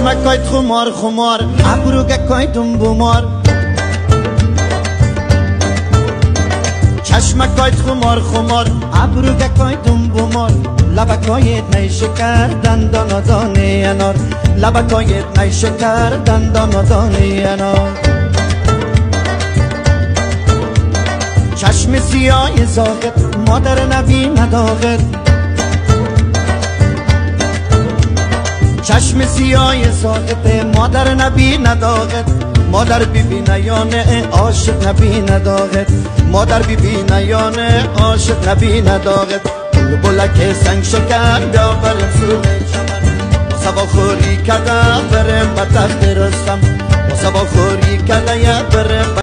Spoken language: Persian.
چشمکای خمار خمار ابروگکای دنبومار چشمکای خمار خمار ابروگکای دنبومار لبکایت نیشکر دندان دانه انار لبکایت نیشکر دندان دانه انار چشم سیاه زاغت مادر نبی نداغت چشم سیاه ساقط مادر نبی نداغت مادر بی بی نیانه عاشق نبی نداغت مادر بی بی نیانه عاشق نبی نداغت بلبلک سنگ شکر بیا برم سوی چمن سبا خوری کده برم به تخت رستم سبا خوری کده برم